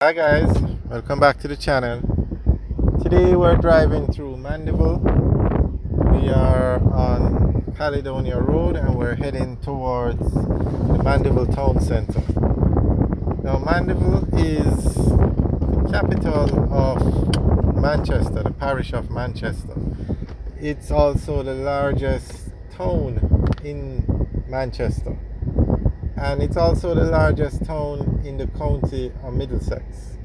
Hi guys, welcome back to the channel. Today we're driving through Mandeville. We are on Caledonia Road and we're heading towards the Mandeville Town Centre. Now Mandeville is the capital of Manchester, the parish of Manchester. It's also the largest town in Manchester. And it's also the largest town in the county of Middlesex.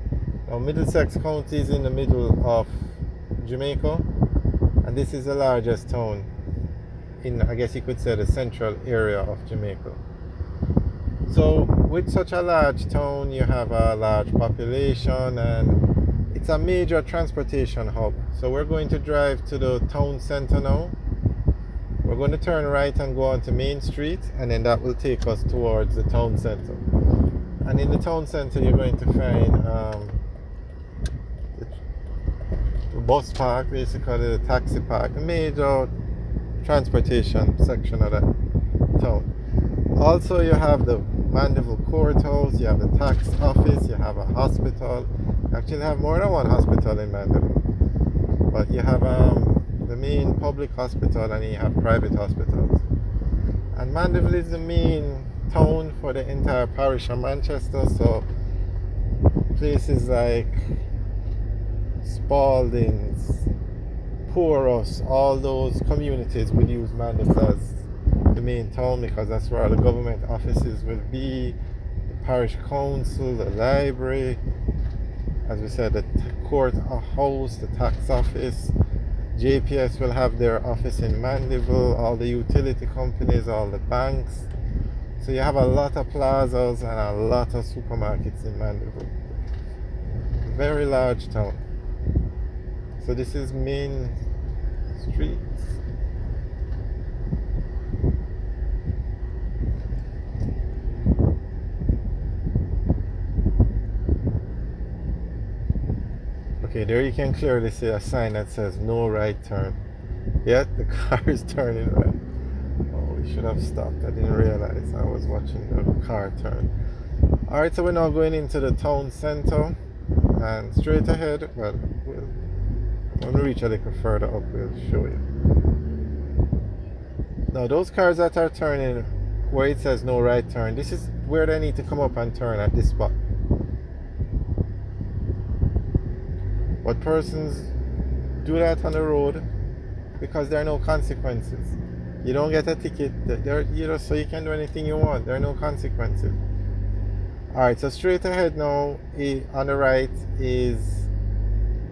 Now, Middlesex County is in the middle of Jamaica, and this is the largest town in, I guess you could say, the central area of Jamaica. So, with such a large town, you have a large population, and it's a major transportation hub. So, we're going to drive to the town center now. We're going to turn right and go onto Main Street, and then that will take us towards the town center. And in the town center, you're going to find the bus park, basically the taxi park, the major transportation section of that town. Also, you have the Mandeville Courthouse, you have the tax office, you have a hospital. You actually have more than one hospital in Mandeville, but you have the main public hospital and you have private hospitals. And Mandeville is the main town for the entire parish of Manchester, so places like Spalding's, Porus, all those communities would use Mandeville as the main town because that's where the government offices will be, the parish council, the library, as we said, the court house, the tax office. JPS will have their office in Mandeville, all the utility companies, all the banks. So you have a lot of plazas and a lot of supermarkets in Mandeville. Very large town. So this is Main Street. Okay, there you can clearly see a sign that says no right turn. Yet the car is turning right. Oh, we should have stopped. I didn't realize I was watching the car turn. Alright, so we're now going into the town center and straight ahead. Well, when we reach a little further up, we'll show you. Now, those cars that are turning where it says no right turn, this is where they need to come up and turn at this spot. But persons do that on the road because there are no consequences. You don't get a ticket, so you can do anything you want. There are no consequences. Alright, so straight ahead now, on the right is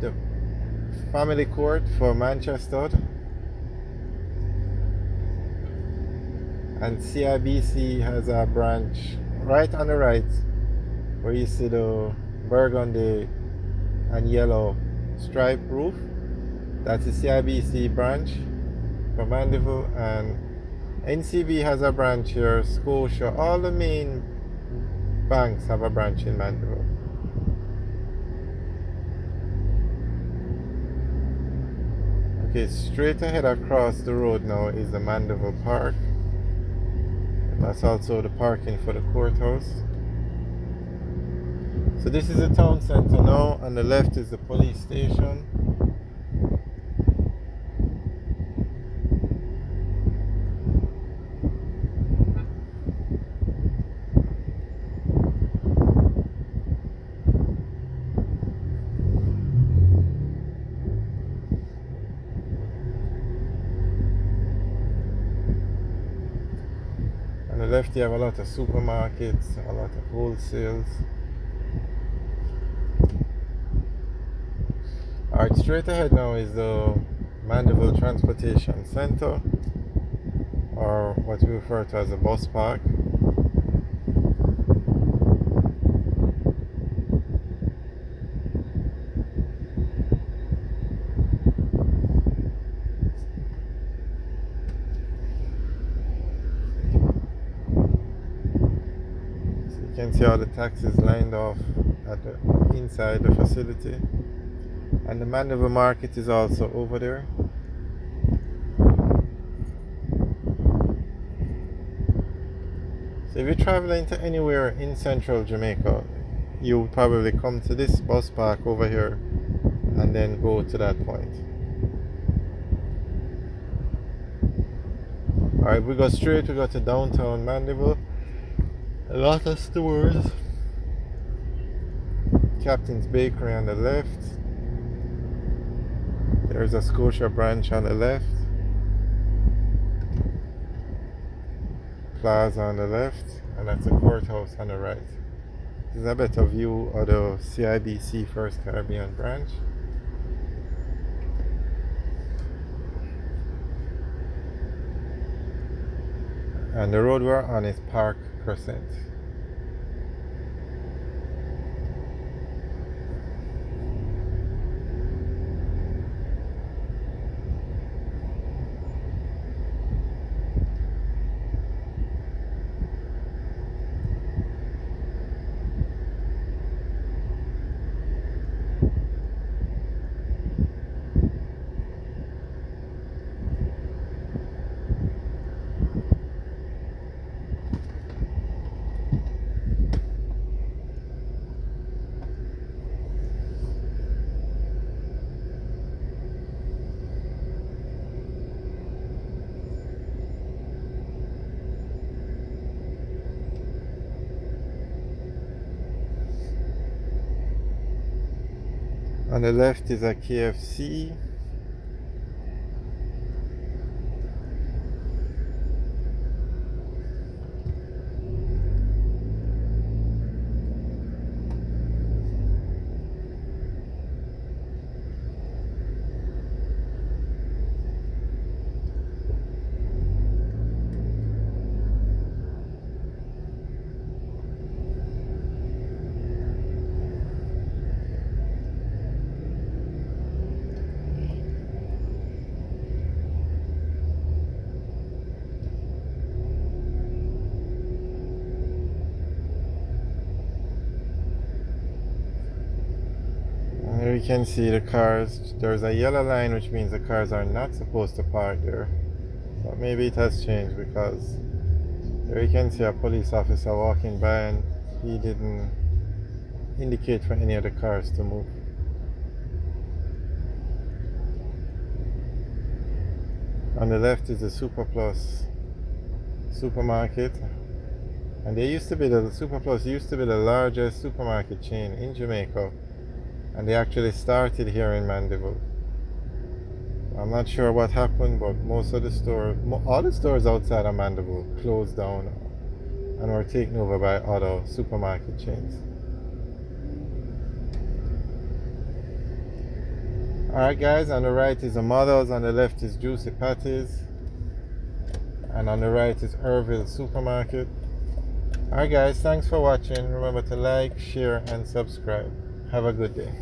the family court for Manchester. And CIBC has a branch right on the right where you see the burgundy and yellow stripe roof. That's the CIBC branch for Mandeville, and NCB has a branch here, Scotia, all the main banks have a branch in Mandeville. Okay, straight ahead across the road now is the Mandeville Park. That's also the parking for the courthouse. So this is the town center now. On the left is the police station. On the left you have a lot of supermarkets, a lot of wholesales. Alright, straight ahead now is the Mandeville Transportation Center, or what we refer to as a bus park. So you can see all the taxis lined off at the inside the facility. And the Mandeville Market is also over there. So if you're traveling to anywhere in central Jamaica, you would probably come to this bus park over here and then go to that point. Alright, we go straight, we go to downtown Mandeville. A lot of stores. Captain's Bakery on the left. There's a Scotia branch on the left. Plaza on the left. And that's a courthouse on the right. This is a better view of the CIBC First Caribbean branch. And the road we're on is Park Crescent. On the left is a KFC. Here you can see the cars. There's a yellow line, which means the cars are not supposed to park there. But maybe it has changed, because there you can see a police officer walking by and he didn't indicate for any of the cars to move. On the left is the Super Plus supermarket. And the Super Plus used to be the largest supermarket chain in Jamaica. And they actually started here in Mandeville. I'm not sure what happened, but most of the stores, all the stores outside of Mandeville closed down and were taken over by other supermarket chains. Alright guys, on the right is the Mother's, on the left is Juicy Patties, and on the right is Irving Supermarket. Alright guys, thanks for watching. Remember to like, share and subscribe. Have a good day.